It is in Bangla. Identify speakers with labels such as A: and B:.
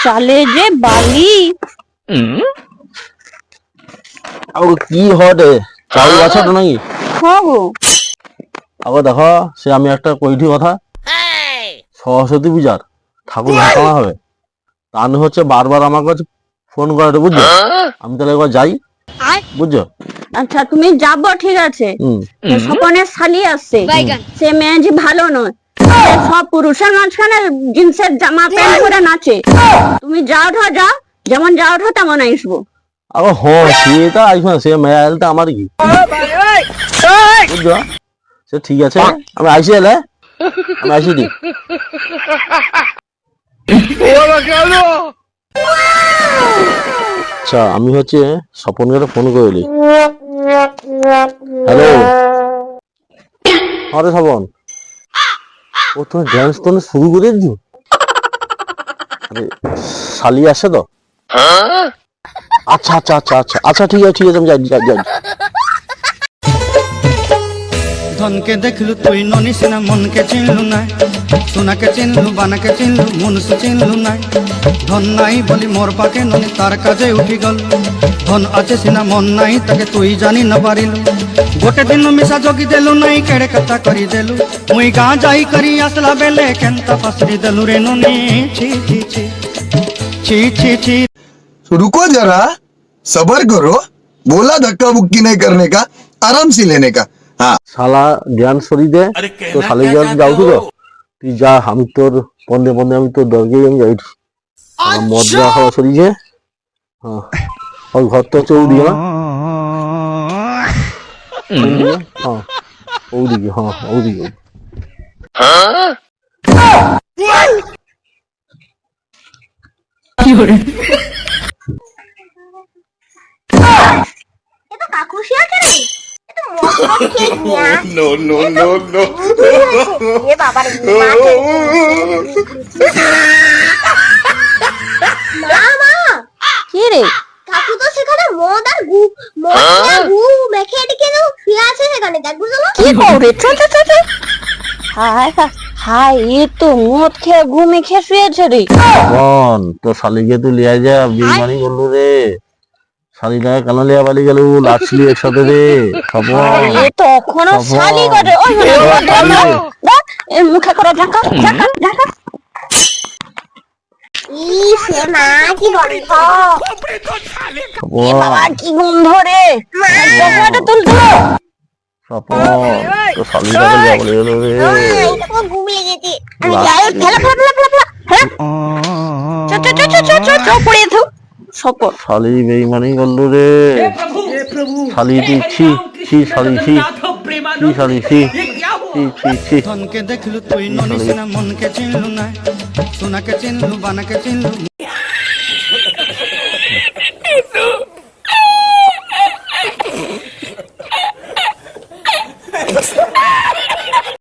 A: চালে যে বালি।
B: কি হটে চাল গাছটা নাকি?
A: হ্যাঁ গো।
B: আবার দেখো সে আমি একটা কইটি কথা, সরস্বতী পূজার ঠাকুর ভাসানো হবে, তা হচ্ছে বারবার আমার কাছে ফোন করে, বুঝছো? আমি তাহলে একবার যাই, বুঝছো?
A: আচ্ছা তুমি যাবো, ঠিক আছে। স্বপনের শালি আসছে, সে মেয়ে যে ভালো নয়, সে সব পুরুষের মাঝখানে জিন্সের জামা প্যান্ট পরে নাচে। তুমি যাও ধর, যাও, যেমন যাও ধর তেমন আসবো।
B: আবার সেটা আসবে না, সে মেয়ে আলটা আমার কি, বুঝছো? সে ঠিক আছে, আমি আইসি এলে, আমি আইসি দি। আচ্ছা আমি হচ্ছে স্বপনকে ফোন করলি। হ্যালো, আরে স্বপন, ও তুমি ড্যান্স তো শুরু করে দিও। আরে শালি আসে তো? আচ্ছা আচ্ছা আচ্ছা আচ্ছা আচ্ছা, ঠিক আছে ঠিক আছে, আমি যাই যাই যাই।
C: ধনকে দেখলু তুই ননি সিনা, মনকে চিনলু না, সোনাকে চিনলু, বানাকে চিনলু, মনুষ্য চিনলু না। ধন নাই বলি মোর পাকে ননি তার কাজে উঠি গল, ধন আছে সিনা মন নাই তাকে তুই জানি না পারিলু। গোটে দিন মিশা জগি দেলু নাই, কেড়ে কথা করি দেলু, মুই গাঁ যাই করি আসলা বেলে কেনতা পাসরি দেলু রে ননি। ছি ছি ছি ছি ছি ছি।
D: रुको जरा, सबर करो, बोला धक्का बुक्की नहीं करने का, आराम से लेने का। हाँ
B: শালা জ্ঞান সরি দে তো, শালি জ্ঞান যাও তো, তুই যা, আমি তোর পন্দে পন্দে আমি তোর দরকারি আমি যাই। মদ যা খাওয়া সরিছে, হ্যাঁ ওই ঘরটা চৌদিকে না, হ্যাঁ ওদিকে, হ্যাঁ ওদিকে।
A: কাকুশি আছে রে,
D: नो नो नो नो
A: কি রে?
E: কাকু তো সেখানে মদ আর গু মেখে এদিকে শুয়ে আছে সেখানে, দেখবো চলো।
A: কি করে? হায় হায়, এ তো মদ খেয়ে ঘুমে খেয়ে শুয়েছে রে।
B: বন তো শালিকে তুই লিয়া যা, বেইমানি করলু রে, শালিটাকে কেন লিয়া বালি গেল, লাচলি একসাথে রে স্বপন।
A: এ তো এখনো শালি করে। ওই এর মুখে করে ঢাকা ঢাকা ঢাকা।
E: ইস এ মা কি গন্ধ!
A: এ বাবা কি গন্ধ রে! চশমাটা তুল তুলো।
B: স্বপন তো শালিটাকে লিয়া বালি গেল রে।
E: এটা তো ঘুম লেগেছে।
A: আমি যাই, ফেলা ফেলা ফেলা ফেলা। হ্যাঁ চ চ চ চ চ চ পড়ে থাক সপন।
B: শালি বেইমানি করলু রে, শালি তুই ছি ছি, শালি ছি ছি, শালি ছি ছি ছি ছি।
C: ধনকে দেখলু তুই ননি সিনা, মনকে চিনলু না, সোনাকে চিনলু, বানাকে চিনলু।